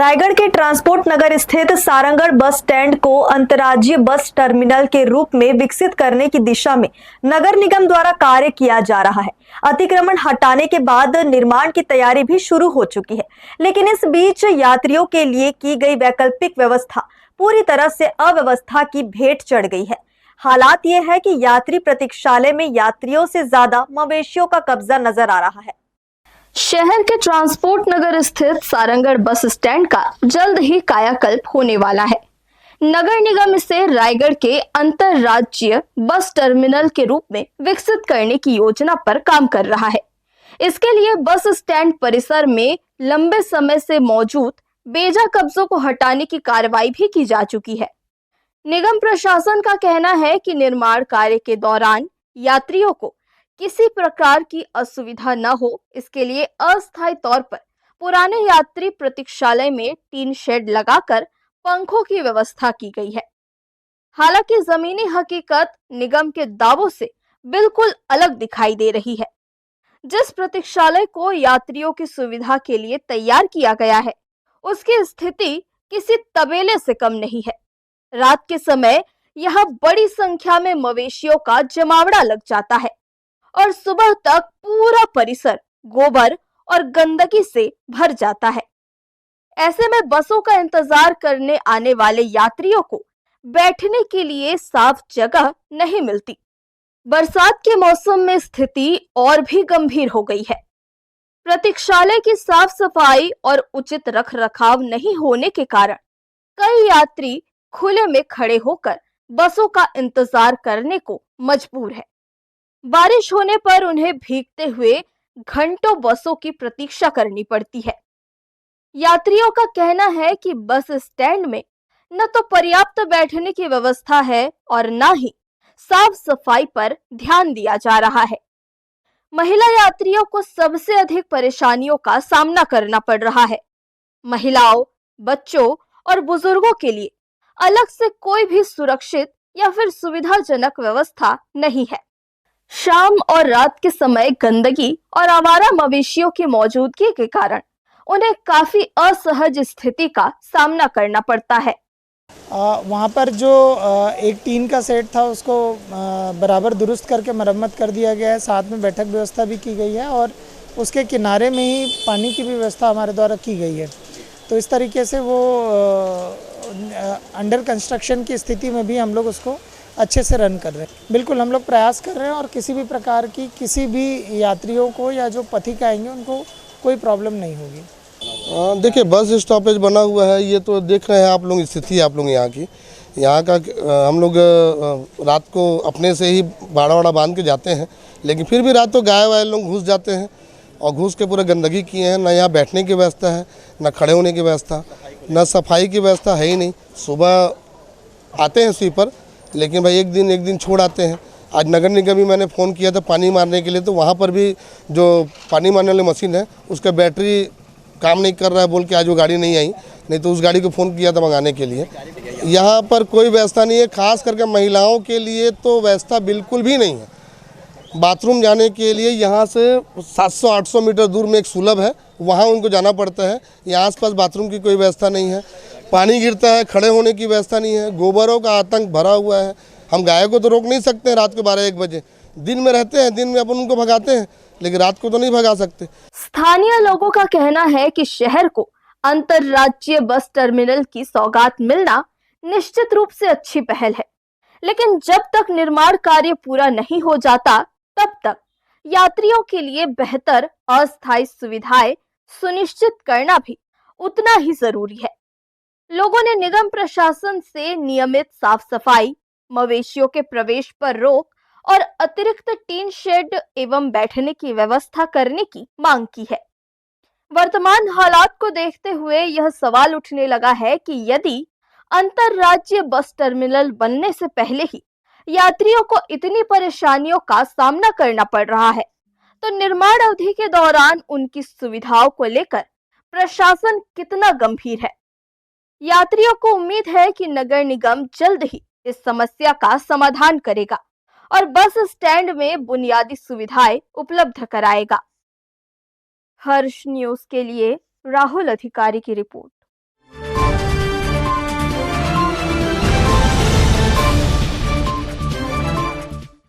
रायगढ़ के ट्रांसपोर्ट नगर स्थित Sarangarh bus stand को अंतर्राज्यीय बस टर्मिनल के रूप में विकसित करने की दिशा में नगर निगम द्वारा कार्य किया जा रहा है। अतिक्रमण हटाने के बाद निर्माण की तैयारी भी शुरू हो चुकी है, लेकिन इस बीच यात्रियों के लिए की गई वैकल्पिक व्यवस्था पूरी तरह से अव्यवस्था की भेंट चढ़ गई है। हालात ये है कि यात्री प्रतीक्षालय में यात्रियों से ज्यादा मवेशियों का कब्जा नजर आ रहा है। शहर के ट्रांसपोर्ट नगर स्थित सारंगगढ़ बस स्टैंड का जल्द ही कायाकल्प होने वाला है। नगर निगम इसे रायगढ़ के अंतरराज्यीय बस टर्मिनल के रूप में विकसित करने की योजना पर काम कर रहा है। इसके लिए बस स्टैंड परिसर में लंबे समय से मौजूद बेजा कब्जों को हटाने की कार्रवाई भी की जा चुकी है। निगम प्रशासन का कहना है कि निर्माण कार्य के दौरान यात्रियों को किसी प्रकार की असुविधा न हो, इसके लिए अस्थायी तौर पर पुराने यात्री प्रतीक्षालय में टीन शेड लगाकर पंखों की व्यवस्था की गई है। हालांकि जमीनी हकीकत निगम के दावों से बिल्कुल अलग दिखाई दे रही है। जिस प्रतीक्षालय को यात्रियों की सुविधा के लिए तैयार किया गया है, उसकी स्थिति किसी तबेले से कम नहीं है। रात के समय यहाँ बड़ी संख्या में मवेशियों का जमावड़ा लग जाता है और सुबह तक पूरा परिसर गोबर और गंदगी से भर जाता है। ऐसे में बसों का इंतजार करने आने वाले यात्रियों को बैठने के लिए साफ जगह नहीं मिलती। बरसात के मौसम में स्थिति और भी गंभीर हो गई है। प्रतीक्षालय की साफ सफाई और उचित रखरखाव नहीं होने के कारण कई यात्री खुले में खड़े होकर बसों का इंतजार करने को मजबूर है। बारिश होने पर उन्हें भीगते हुए घंटों बसों की प्रतीक्षा करनी पड़ती है। यात्रियों का कहना है कि बस स्टैंड में न तो पर्याप्त बैठने की व्यवस्था है और न ही साफ सफाई पर ध्यान दिया जा रहा है। महिला यात्रियों को सबसे अधिक परेशानियों का सामना करना पड़ रहा है। महिलाओं, बच्चों और बुजुर्गों के लिए अलग से कोई भी सुरक्षित या फिर सुविधाजनक व्यवस्था नहीं है। शाम और रात के समय गंदगी और आवारा मवेशियों की मौजूदगी के कारण उन्हें काफी असहज स्थिति का सामना करना पड़ता है। वहाँ पर जो एक टीन का सेट था उसको बराबर दुरुस्त करके मरम्मत कर दिया गया है। साथ में बैठक व्यवस्था भी की गई है और उसके किनारे में ही पानी की भी व्यवस्था हमारे द्वारा की गई है। तो इस तरीके से वो अंडर कंस्ट्रक्शन की स्थिति में भी हम लोग उसको अच्छे से रन कर रहे हैं। बिल्कुल हम लोग प्रयास कर रहे हैं और किसी भी प्रकार की किसी भी यात्रियों को या जो पथिक आएंगे उनको कोई प्रॉब्लम नहीं होगी। देखिए, बस स्टॉपेज बना हुआ है, ये तो देख रहे हैं आप लोग स्थिति आप लोग यहाँ की। यहाँ का हम लोग रात को अपने से ही बाड़ा वाड़ा बांध के जाते हैं, लेकिन फिर भी रात को गाय वाय लोग घुस जाते हैं और घुस के पूरा गंदगी किए हैं। ना यहाँ बैठने की व्यवस्था है, ना खड़े होने की व्यवस्था, ना सफाई की व्यवस्था है ही नहीं। सुबह आते हैं स्वीपर, लेकिन भाई एक दिन छोड़ आते हैं। आज नगर निगम भी मैंने फ़ोन किया था पानी मारने के लिए, तो वहाँ पर भी जो पानी मारने वाली मशीन है उसका बैटरी काम नहीं कर रहा है बोल के आज वो गाड़ी नहीं आई, नहीं तो उस गाड़ी को फ़ोन किया था मंगाने के लिए। यहाँ पर कोई व्यवस्था नहीं है, खास करके महिलाओं के लिए तो व्यवस्था बिल्कुल भी नहीं है। बाथरूम जाने के लिए यहाँ से 700-800 मीटर दूर में एक सुलभ है, वहाँ उनको जाना पड़ता है। यहाँ आसपास बाथरूम की कोई व्यवस्था नहीं है, पानी गिरता है, खड़े होने की व्यवस्था नहीं है, गोबरों का आतंक भरा हुआ है। हम गाय को तो रोक नहीं सकते हैं रात को 12-1 बजे, दिन में रहते हैं, दिन में अपन उनको भगाते हैं, लेकिन रात को तो नहीं भगा सकते। स्थानीय लोगों का कहना है कि शहर को अंतरराज्यीय बस टर्मिनल की सौगात मिलना निश्चित रूप से अच्छी पहल है, लेकिन जब तक निर्माण कार्य पूरा नहीं हो जाता तब तक यात्रियों के लिए बेहतर अस्थायी सुविधाएं सुनिश्चित करना भी उतना ही जरूरी है। लोगों ने निगम प्रशासन से नियमित साफ सफाई, मवेशियों के प्रवेश पर रोक और अतिरिक्त टीन शेड एवं बैठने की व्यवस्था करने की मांग की है। वर्तमान हालात को देखते हुए यह सवाल उठने लगा है कि यदि अंतरराज्यीय बस टर्मिनल बनने से पहले ही यात्रियों को इतनी परेशानियों का सामना करना पड़ रहा है, तो निर्माण अवधि के दौरान उनकी सुविधाओं को लेकर प्रशासन कितना गंभीर है। यात्रियों को उम्मीद है कि नगर निगम जल्द ही इस समस्या का समाधान करेगा और बस स्टैंड में बुनियादी सुविधाएं उपलब्ध कराएगा। हर्ष न्यूज के लिए राहुल अधिकारी की रिपोर्ट।